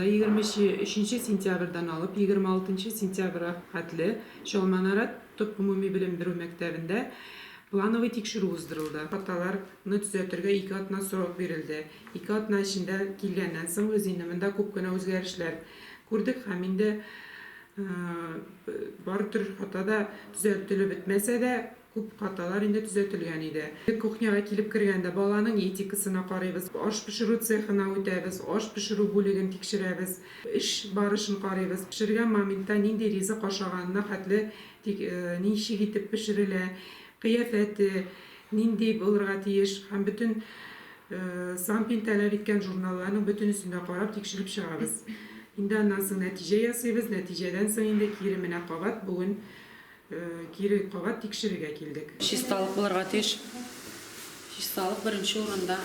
23 sentyabrdan alıp 26 sentyabra hatli Şolmanarat Top Umumiy Bilim Berүү Mektabında planoviy tekshiruv uzduruldi. Xatolarni tuzatishga 2 hafta so'roq berildi. 2 hafta ichida kelgandan so'ng o'z indamida ko'pgina o'zgarishlar ko'rdik. Hamda baribir xatoda tuzatilib bitmasa-da, ko'p xatolar endi tuzatilgan edi. Kuxnyaga kelib kirganda bolaning etikasini qaraymiz, osh pishiruv sexini o'taymiz, osh pishiruv bo'ligini tekshiramiz, ish borishini qaraymiz. Pishirgan momentda nendek rizq oshganini xatli nechig etib pishiriladi, qiyofati nendek bo'lirga tegish ham butun Sampin talab etgan jurnallarning butun ustiga qarab tekshirib chiqamiz. Undan so'ng natija yasaymiz. Natijadan so'ng endi kerimini qavat bugun kiri qavat tekshirishga keldik. Shistalik bo'larga tegish. Shistalik birinchi o'rinda.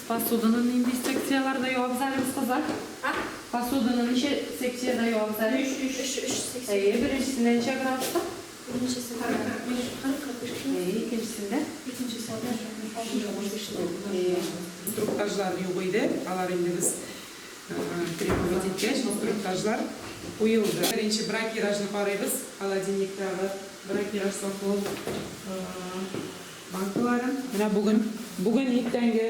Posudani nendek seksiyalarda yuvib zarimiz qizlar? Posudani necha seksiyada yuvib zarimiz? 3 birinchisidan necha gradusda? Birincisi 40. İkincisinde? İkincisi 60. Instruktajlar yo'q. Alar endi biz trебовать etgach, instruktajlar qo'yildi. Birinchi brakirajni qaraymiz. Холодильникdagi brakiraj saqlov bankalari. Mana bugun ertangi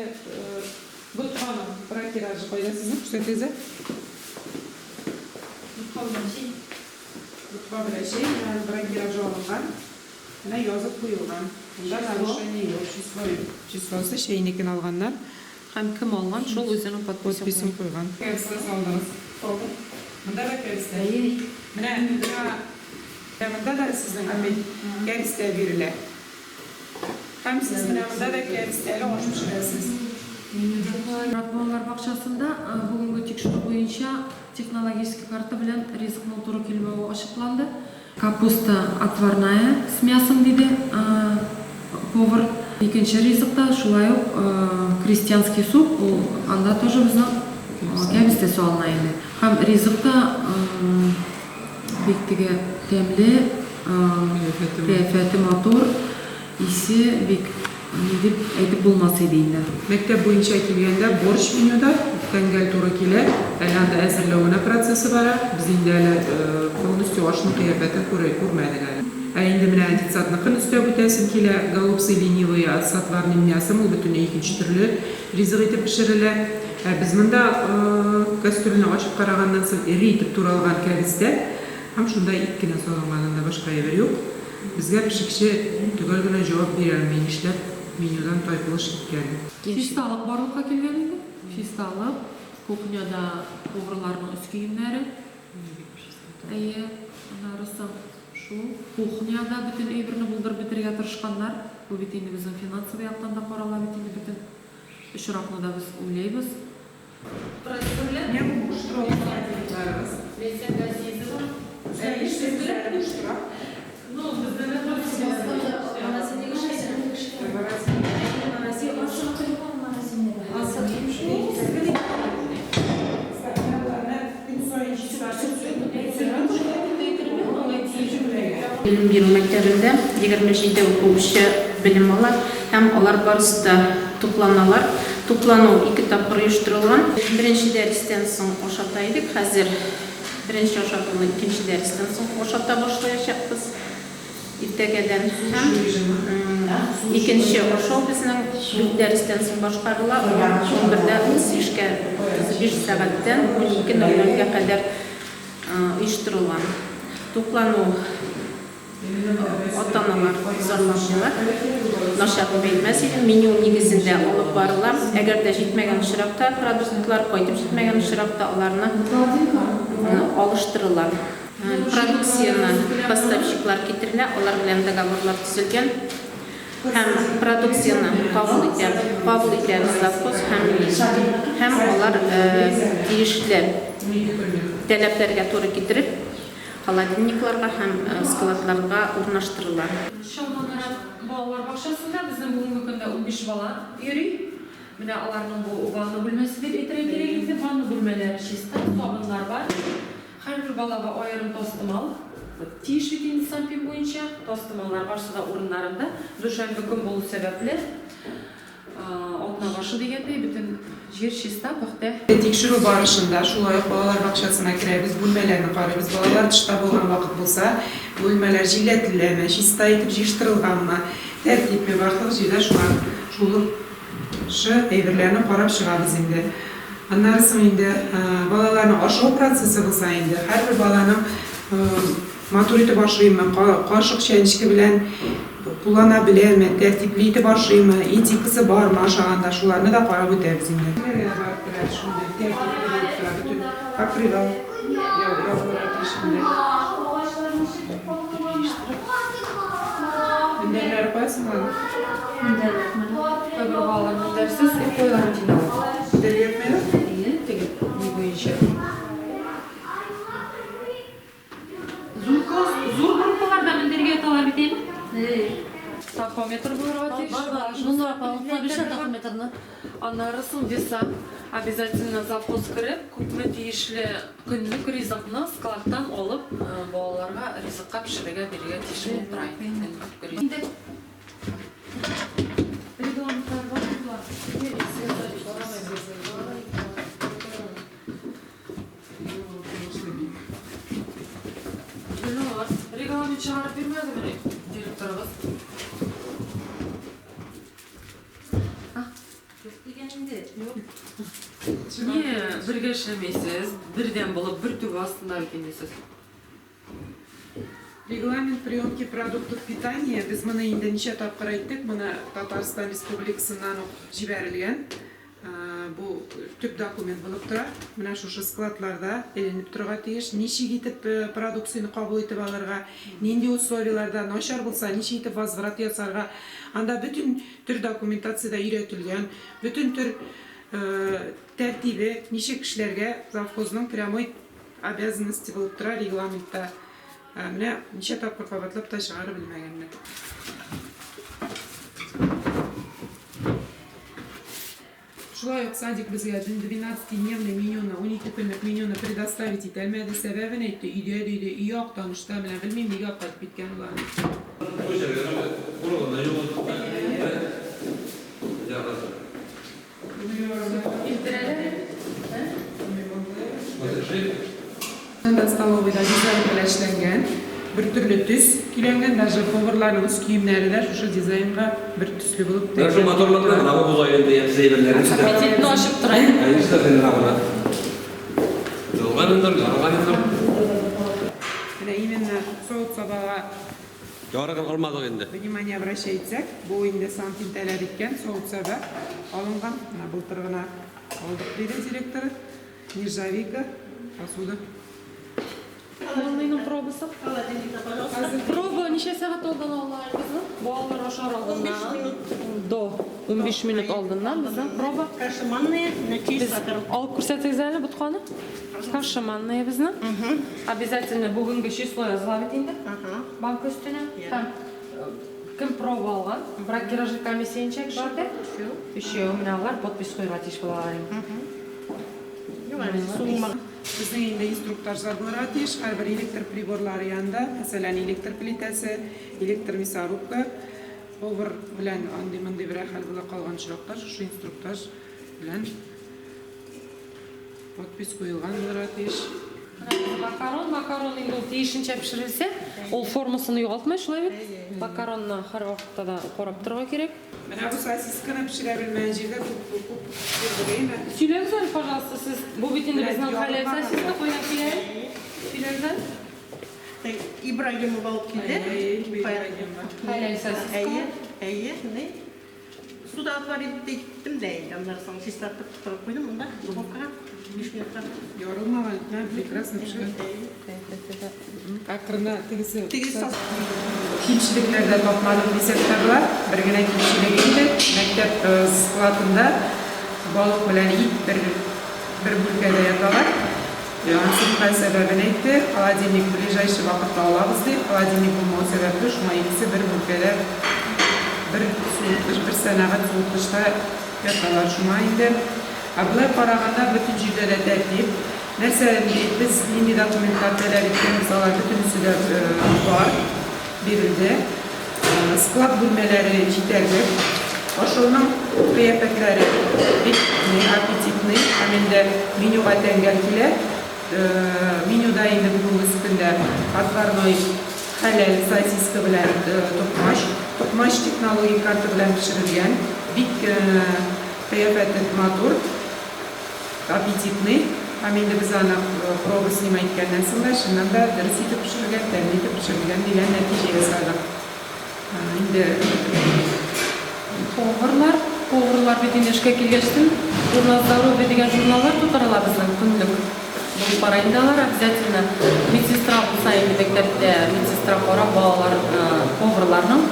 butxona brakirajni qo'yasizmi? Ko'rsatingizlar. Butxona brakiraj olingan. Mana yozib qo'yilgan. Unda narушение yo'q. Числоsi sheynikini olganlar. Ham kim olgan, shol o'zining podpisin qo'ygan. Kevsda soldingiz. Bunda da kevsda. Mana bunda da sizning kevsda beriladi. Ham siz bunda da kevsdani osh pishirasiz. Bolalar bog'chasida bugungi tekshiruv bo'yicha texnologik karta bilan rizqning to'g'ri kelmog'i ochiqlandi. Kapusta отварная с мясом dedi повар. İkinci rizqda şulay крестьянский суп, anda тоже bizning kebistesi olinadi. Ham rizqda bektiga temli, kayfiyati motor, isi bek deb aytib bo'lmas edi endi. Maktab bo'yicha kelganda borsh menyuda tangal to'g'ri keladi. Alanda hazırlama prosesi bor. Biz endi полностью oshni qiyofatini ko'rmadik. Endi mana detsadnikini ustab o'tasim kelar. Голубцы ленивые с отварным мясом u butunlay ikkinchi turli rizq etib pishiriladi. Biz bunda kastrulni ochib qaragandan so'ng iri etib turalgan kavizda ham shunday ikkina solinganida boshqa yer yo'q. Bizga pishikchi tugalgina javob berolmay ishlab menyudan toypilish ketgan. Shistalik borliqqa kelgan edi. Shistalik kuxnyada o'g'rilarning ust kiyimlari. Narsa şu kuxnyada bütün eybirini buldur bitirga tirishganlar. Bu bitini bizim finansiy yoqdan da qaralab bitini bütün ishroqni da biz o'ylaymiz. Ne bu ushtroqlarimiz? Prezident Azizova. Ну, bizda Magazindagi Bilim Berүү Mektabında 27 o'quvchi bilim oladi. Ham ular barasida to'planalar. To'planuv 2 topqir uyushtirilgan. Birinchi darsdan so'ng o'shataydik. Hozir birinchi o'shatuvni ikkinchi darsdan so'ng o'shata boshlayapmiz. Ertagadan ham ikkinchi o'shav bizning darsdan so'ng boshqariladi. 11da ishga 5 soatdan 12:00ga qadar uyushtirilgan. To'planuv ota-onalar zorlandılar. Naşaqı bilməz idi. Menyu negizində olub barılar. Əgər də yetməgən iştirakda produktlar qoyub yetməgən iştirakda onlarını alışdırırlar. Produksiyonu поставщиклар getirilir. Onlar bilan договорlar tüzülgən. Həm produksiyonu qabul edən zavxoz həm onlar tegishli tələblərə to'g'ri getirib холодильникларга һәм складларга урнаштырылган. Şolmanarat bolalar bog'chasida bizning bugungi kunda 15 bola yuri. Mana ularning bu va'na bo'lmasi deb aytira kerak. Va'na bo'lmalari shista, sobunlar bor. Har bir bolaga ayrim to'stimal. Tishlik insampim bo'yicha to'stimallar boshida o'rinlarida dushanba kun bo'lish sababli otna boshi deganda butun Жер чиста, бақта. Tekşürü barışında şulay balalar bakşasına kiremiz, bölmelerini qarayız. Balalar dışta bolğan vaqt bolsa, bölmeler jilletileme, şista etip jiştirilganma, tertipmi barlıq jida şu evirlerini qarab çıqabız indi. Anlarsın indi balalarını aşağı prosesi bolsa indi. Her bir balanın maturite başlayımı, qaşıq şenişki bilen kullanabilenmi, tertipliydi başlayımı, etikisi var mı aşağında şularını da qarab ötəbiz indi. Şunda tertipli bütün akrival yavrular şimdi. Minderler koyarsın mı? Öbür bağlarının dersiz koyulan içinde. Deli yapmayalım. İyi, tek bu işe. Zor gruplarda minderge yatalar biteyim. Takometr buyurvat iş. Anlarsın desa, обязательно завхоз кіріп, көпме тиешлі күнлік ризықны складтан олып, балаларға ризыққа пішіреге береге тиеші отырайын. Регламент шығарып бермеді міне, директорымыз. Не, бірге ішемейсіз, бірден болып, бір түгі астында екенесіз. Регламент приемки продуктов питания biz mana endi necha topqir aytdik, mana Tatariston Respublikasidan jiberilgan. Bu tüp dokument bo'lib turadi. Mana shu skladlarda elinib turgan tegish, necha yetib produksiyani qabul etib olirga, nendek условияларда noshar bo'lsa, necha yetib возврат yasarga, anda bütün tür dokumentatsiyada öğretilgan, bütün tür tertibi necha kishilarga zavxozning прямой обязанности bo'lib turadi reglamentda. Mana necha topqir qabatlab tashlari bilmaganlar. Şulay Sadik bizga 12-dnevный menyuni, 12 kunlik menyuni предоставить etilmadi sebebini aytdi. Uyda yo'q tanishda bilan bilmayman nega qaytib ketgan ular. Anda stolovida dizayn bilan ishlangan, bir turli tus kuylangan, даже povurlarning ust kiyimlarida o'sha dizaynga bir tusli bo'lib. Şu motorlardan hava bozayım diye zeyberlerini size. Apetitni oshib turayın. Hayır size senin havana. Yolganındır, yolganındır. Mana именно soğuk sabaha Yorgan olmadı endi. внимание обращайтsak, bu endi santim talab etgan soğuk sabah olingan. Mana былтырgina oldik dedi direktori. Нержавейка, посуда. Onun probası. Proba neçə saat oldan olar kızım? Bu alır aşağı aldığından. 15 minut aldığından bizden proba. Кашеманные на чисто. Alıp kursatsak zəli butxanı? Kaşımanlıya bizden. Обязательно bugünkü число yazılavit indi. Banka üstüne. Tam kim proba algan? Bırak kirajı komissiyanı çek şurada. Üçü minavlar podpis koyuğa tiş bularım. Bizning endi instruktorlar bor atish, har bir elektr priborlari yanında, masalan elektr plitasi, elektr мясорубка, over bilan andi-mandi bir xil bo'la qolgan chiroqlar, shu instruktor bilan podpis qo'yilgan bor atish. Makaron endi deyishincha pishirilsa, ol formasini yo'qotmay shulaymi? Makaronni har vaqtda da qorab turga kerak. Mana bu sosiskani pishira bilmagan yerda ko'p pishirdiraymi? Söyleyin pожалуйста, siz bu bitinde bizden halay sosisni qo'ygan kerak. Söyleyin. İbrahimov olib keldi. Halay sosisni. Ne? Suda atvarib deydim deydi. Ondan sonra sistatib tutup koydum bunda. Dubovkaga 5 minutda. Yorulmagan, прекрасно pishgan. Aqrina tegisi. Kimchiliklarda topmadim reseptlar, birgina kimchilik edi. Maktab skladida baliq bilan it bir bulkada yotalar. Ansim qay sababini aytdi. Холодильник ближайший vaqtda olamiz deb, холодильник bo'lmagani sababli shu ikisi bir bulkada bir sanagat so'tishda yotalar shuma endi. Bular qaraganda butun joyda tartib. Narsalarni biz endi dokumentlarga bitgan butunusida bor berildi. Sklad bo'lmalari yetarli. Ошоның кыяфәтләре бик аппетитный, һәм инде менюга тәңгәл килә. Менюда инде бүгенге көндә отварной хәләл сосиска белән токмаш технологик карта белән пешерелгән, бик кыяфәте матур, аппетитный. Һәм инде без аны проба снимать иткәннән соң да чыннан да дөрес итеп пешерелгән, тәмле итеп пешерелгән дигән нәтиҗә ясадык. Инде Поварлар бит инде эшкә килгәчтен, журнал здоровье дигән журналлар тутырыла безнең көнлек. Бу парайндалар обязательно медсестра булса инде мәктәптә медсестра карап балалар поварларның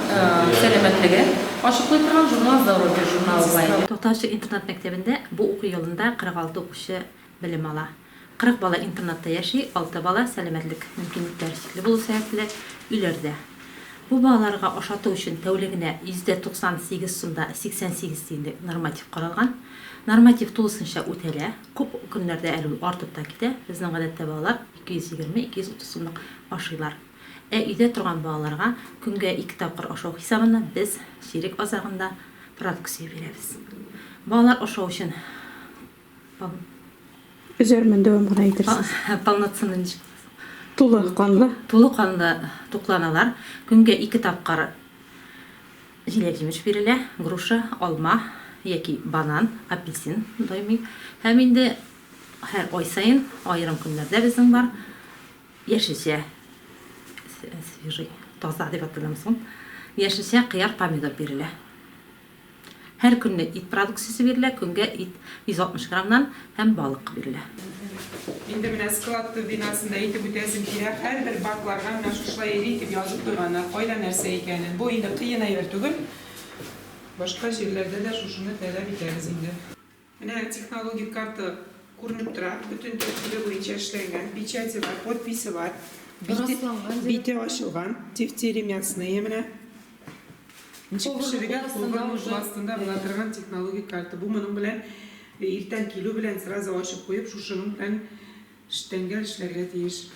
сәламәтлеге ачыклый торган журнал здоровье журналы була. Тоқташы интернат мәктәбендә бу уку елында 46 укучы белем ала. 40 бала интернатта яши, 6 бала сәламәтлек мөмкинлекләре чикле булу сәбәпле үйләрдә. Бу балаларга ашату өчен тәүлегенә %98 сумда 88 тиенлек норматив каралган. Норматив тулысынча үтәлә. Күп көннәрдә әле артып та китә. Безнең гадәттә балалар 220-230 сумлык ашыйлар. Өйдә торган балаларга көнгә 2 тапкыр ашау хисабына без ширек азагында продукция бирәбез. Балалар ашау өчен Üzerinden devam bana yedirsiz. полноценный Tulu kanlı. Тулы канлы тукланалар. Көнгә 2 тапкыр җиләк-җимеш бирелә, груша, алма яки банан, апельсин даймый. Һәм инде һәр ай сайын аерым көннәрдә безнең бар яшелчә свежий, таза дип аталамыз. Яшелчә, кыяр, помидор бирелә. Һәр көнне ит продукциясе бирелә, көнгә ит 160 граммнан һәм балык бирелә. инде менә склад бинасында әйтеп үтәсем кирәк, һәрбер бакларга менә шушылай итеп язып куйганнар, кайда нәрсә икәнен. Бу инде кыен әйбер түгел. Башка җирләрдә дә шушыны таләп итәбез инде. Менә технологик карта күренеп тора, бөтен тәртибе буенча эшләнгән, печати бар, подписи бар, бите ачылган, тефтери мясные менә. Ничек пешерелгән, поварның астында була торган технологик карта. Бу моның белән иртән килү белән сразу ачып куеп, шушының белән эштәнгән эшләргә тиеш.